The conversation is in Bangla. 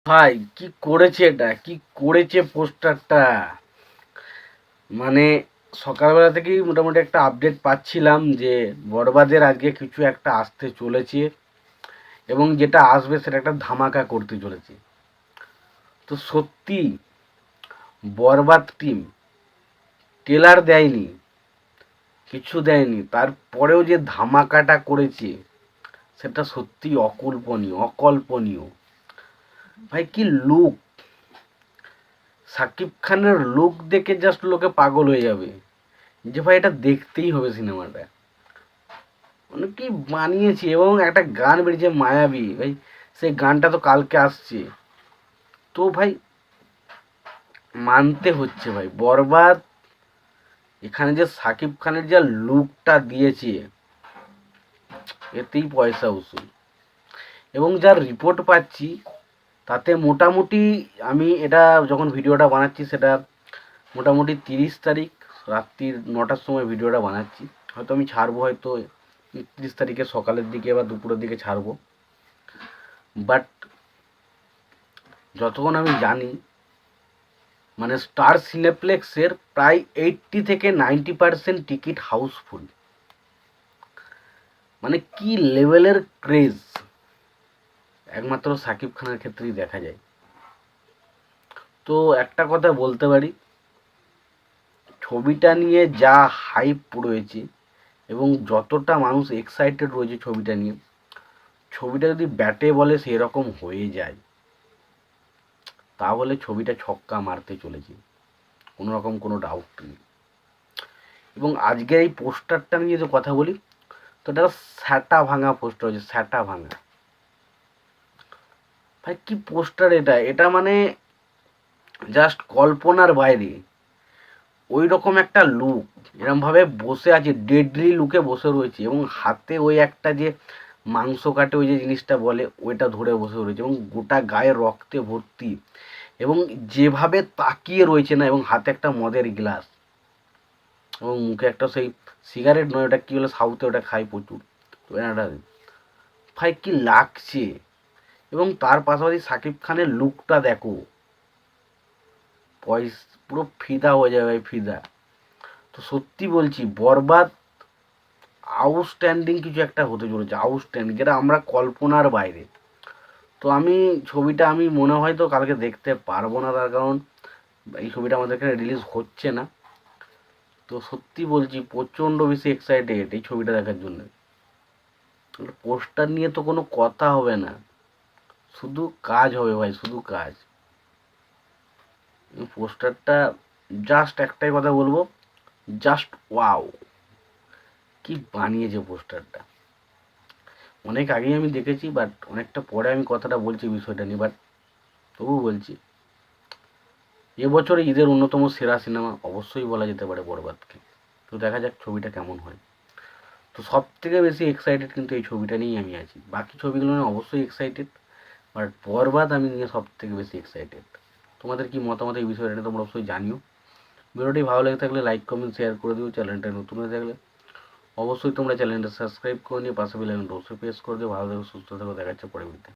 ভাই কি করেছে এটা, কি করেছে পোস্টারটা! মানে সকালবেলা থেকেই মোটামুটি একটা আপডেট পাচ্ছিলাম যে বরবাদের আজকে কিছু একটা আসতে চলেছে, এবং যেটা আসবে সেটা একটা ধামাকা করতে চলেছে। তো সত্যি বরবাদ টিম ট্রেলার দেয়নি, কিছু দেয়নি, তারপরেও যে ধামাকাটা করেছে সেটা সত্যি অকল্পনীয়, অকল্পনীয়। ভাই কি লুক! সাকিব খানের লুক দেখে জাস্ট লোকে পাগল হয়ে যাবে যে ভাই এটা দেখতেই হবে সিনেমাটা। মানে কি বানিয়েছে! এবং একটা গান বেরিয়েছে মায়াবী, ভাই সেই গানটা তো কালকে আসছে। তো ভাই মানতে হচ্ছে ভাই, বরবাদ এখানে যে সাকিব খানের যা লুকটা দিয়েছে এতেই পয়সা উসুল। এবং যার রিপোর্ট পাচ্ছি তাতে মোটামুটি, আমি এটা যখন ভিডিওটা বানাচ্ছি সেটা মোটামুটি 30 তারিখ রাত্রির 9টার সময় ভিডিওটা বানাচ্ছি। হয়তো আমি ছাড়বো হয়তো 31 তারিখে সকালের দিকে বা দুপুরের দিকে ছাড়বো। বাট যতক্ষণ আমি জানি, মানে স্টার সিনেপ্লেক্সের প্রায় 80 থেকে 90% টিকিট হাউসফুল। মানে কি লেভেলের ক্রেজ একমাত্র সাকিব খানের ক্ষেত্রেই দেখা যায়। তো একটা কথা বলতে পারি, ছবিটা নিয়ে যা হাইপ রয়েছে এবং যতটা মানুষ এক্সাইটেড রয়েছে ছবিটা নিয়ে, ছবিটা যদি ব্যাটে বলে সেরকম হয়ে যায় তাহলে ছবিটা ছক্কা মারতে চলেছে, কোনো রকম কোনো ডাউট নেই। এবং আজকের এই পোস্টারটা নিয়ে যে কথা বলি, তো এটা স্যাটা ভাঙা পোস্টার হয়েছে, স্যাটা ভাঙা। ভাই কি পোস্টার এটা! এটা মানে জাস্ট কল্পনার বাইরে। ওই রকম একটা লুক, এরমভাবে বসে আছে, ডেডলি লুকে বসে রয়েছে, এবং হাতে ওই একটা যে মাংস কাটে ওই যে জিনিসটা বলে ওইটা ধরে বসে রয়েছে, এবং গোটা গায়ে রক্তে ভর্তি, এবং যেভাবে তাকিয়ে রয়েছে না, এবং হাতে একটা মদের গ্লাস, এবং মুখে একটা সেই সিগারেট নয়, ওটা কি বলে সাউথে ওটা খাই প্রচুর, তো এটা ভাই কি লাগছে! এবং তার পাশাপাশি সাকিব খানের লুকটা দেখো, পুরো ফিদা হয়ে যাবে ভাই, ফিদা। তো সত্যি বলছি বরবাদ আউটস্ট্যান্ডিং কিছু একটা হতে চলেছে, আউটস্ট্যান্ডিং, যেটা আমরা কল্পনার বাইরে। তো আমি ছবিটা আমি মনে হয় তো কালকে দেখতে পারবো না, তার কারণ এই ছবিটা আমাদের এখানে রিলিজ হচ্ছে না। তো সত্যি বলছি প্রচণ্ড বেশি এক্সাইটেড এই ছবিটা দেখার জন্য। পোস্টার নিয়ে তো কোনো কথা হবে না, শুধু কাজ হবে ভাই, শুধু কাজ। পোস্টারটা জাস্ট একটাই কথা বলবো, জাস্ট ওয়াও! কি বানিয়েছে পোস্টারটা! অনেক আগেই আমি দেখেছি, বাট অনেকটা পরে আমি কথাটা বলছি বিষয়টা নিয়ে, বাট তবু বলছি এবছরে ঈদের অন্যতম সেরা সিনেমা অবশ্যই বলা যেতে পারে বরবাদকে। তো দেখা যাক ছবিটা কেমন হয়। তো সব থেকে বেশি এক্সাইটেড কিন্তু এই ছবিটা নিয়েই আমি আছি, বাকি ছবিগুলো নিয়ে অবশ্যই এক্সাইটেড, বাট বরবাদ আমি নিয়ে সব থেকে বেশি এক্সাইটেড। তোমাদের কি মতামত এই বিষয়টা নিয়ে তোমরা অবশ্যই জানিও। ভিডিওটি ভালো লেগে থাকলে লাইক কমেন্ট শেয়ার করে দিও। চ্যানেলটা নতুন হয়ে থাকলে অবশ্যই তোমরা চ্যানেলটা সাবস্ক্রাইব করে নিয়ে পাশে বেল আইকনটা অবশ্যই প্রেস করে দিও। ভালো থেকো, সুস্থ থেকো, দেখা যাচ্ছে পরে ভিডিওতে।